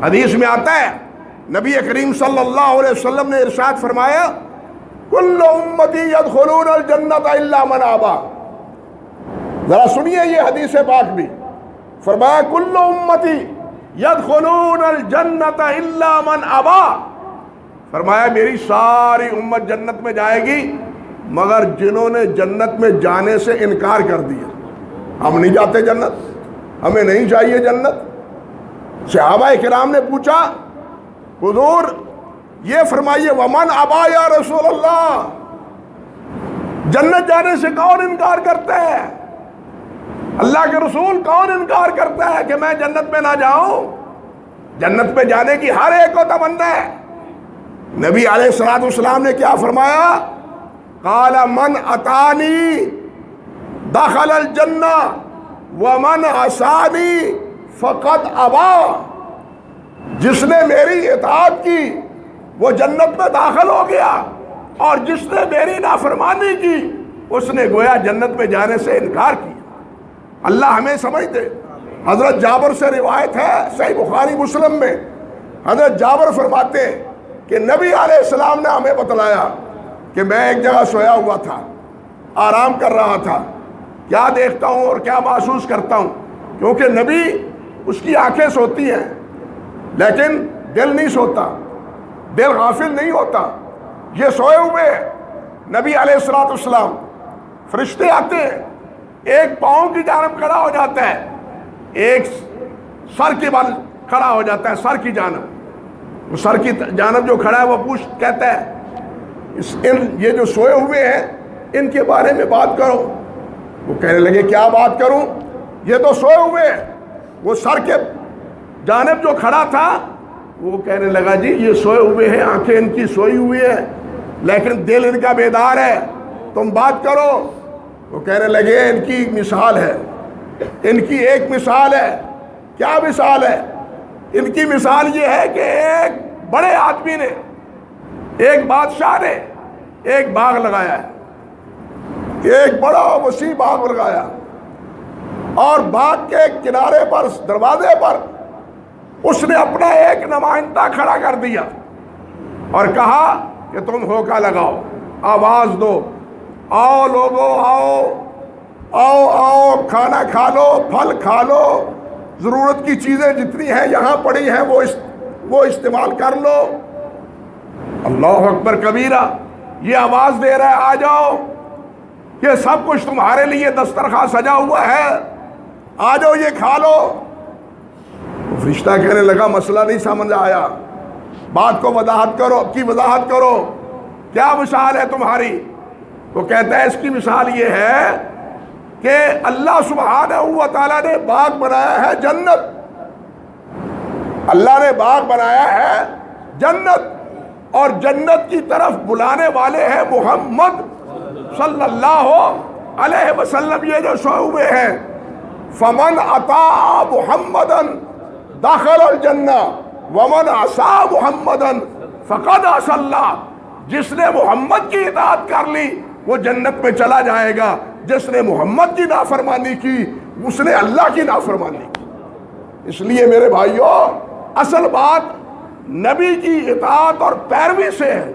حدیث میں آتا ہے نبی کریم صلی اللہ علیہ وسلم نے ارشاد فرمایا کل امتی یدخلون الجنت الا من ابا. ذرا سنیے یہ حدیث پاک بھی. فرمایا کل امتی یدخلون الجنت الا من ابا. فرمایا میری ساری امت جنت میں جائے گی مگر جنہوں نے جنت میں جانے سے انکار کر دیا. ہم نہیں جاتے جنت, ہمیں نہیں چاہیے جنت. صحابہ کرام نے پوچھا حضور یہ فرمائیے ومن ابا یا رسول اللہ, جنت جانے سے کون انکار کرتا ہے؟ اللہ کے رسول کون انکار کرتا ہے کہ میں جنت میں نہ جاؤں؟ جنت میں جانے کی ہر ایک کو تمنا ہے. نبی علیہ الصلوۃ والسلام نے کیا فرمایا؟ قال من اتانی دخل الجنہ ومن عصانی فقد ابا. جس نے میری اطاعت کی وہ جنت میں داخل ہو گیا اور جس نے میری نافرمانی کی اس نے گویا جنت میں جانے سے انکار کیا. اللہ ہمیں سمجھ دے. حضرت جابر سے روایت ہے صحیح بخاری مسلم میں, حضرت جابر فرماتے ہیں کہ نبی علیہ السلام نے ہمیں بتلایا کہ میں ایک جگہ سویا ہوا تھا, آرام کر رہا تھا, کیا دیکھتا ہوں اور کیا محسوس کرتا ہوں, کیونکہ نبی اس کی آنکھیں سوتی ہیں لیکن دل نہیں سوتا, دل غافل نہیں ہوتا. یہ سوئے ہوئے نبی علیہ الصلوۃ والسلام, فرشتے آتے ہیں, ایک پاؤں کی جانب کھڑا ہو جاتا ہے, ایک سر کے بل کھڑا ہو جاتا ہے, سر کی جانب. وہ سر کی جانب جو کھڑا ہے وہ کہتا ہے یہ جو سوئے ہوئے ہیں ان کے بارے میں بات کرو. وہ کہنے لگے کیا بات کروں, یہ تو سوئے ہوئے ہیں. وہ سر کے جانب جو کھڑا تھا وہ کہنے لگا جی یہ سوئے ہوئے ہیں, آنکھیں ان کی سوئی ہوئی ہیں لیکن دل ان کا بیدار ہے, تم بات کرو. وہ کہنے لگے ان کی مثال ہے, ان کی ایک مثال ہے. کیا مثال ہے؟ ان کی مثال یہ ہے کہ ایک بڑے آدمی نے, ایک بادشاہ نے ایک باغ لگایا ہے, ایک بڑا وسیع باغ لگایا اور باغ کے کنارے پر دروازے پر اس نے اپنا ایک نمائندہ کھڑا کر دیا اور کہا کہ تم ہوکا لگاؤ, آواز دو, آؤ لوگو آؤ آؤ آؤ, کھانا کھا لو, پھل کھا لو, ضرورت کی چیزیں جتنی ہیں یہاں پڑی ہیں وہ استعمال کر لو. اللہ اکبر کبیرہ. یہ آواز دے رہا ہے آ جاؤ, یہ سب کچھ تمہارے لیے دسترخوان سجا ہوا ہے, آ جاؤ یہ کھا لو. فرشتہ کہنے لگا مسئلہ نہیں سمجھ آیا, بات کو وضاحت کرو, کیا مثال ہے تمہاری؟ وہ کہتا ہے اس کی مثال یہ ہے کہ اللہ سبحانہ و تعالیٰ نے باغ بنایا ہے جنت, اللہ نے باغ بنایا ہے جنت, اور جنت کی طرف بلانے والے ہیں محمد صلی اللہ علیہ وسلم. یہ جو سوئے ہوئے ہیں فمن اطاع محمدا دخل الجنہ ومن عصا محمدا فقد عصى اللہ. جس نے محمد کی اطاعت کر لی وہ جنت میں چلا جائے گا, جس نے محمد کی نافرمانی کی اس نے اللہ کی نافرمانی کی. اس لیے میرے بھائیوں اصل بات نبی کی اطاعت اور پیروی سے ہے.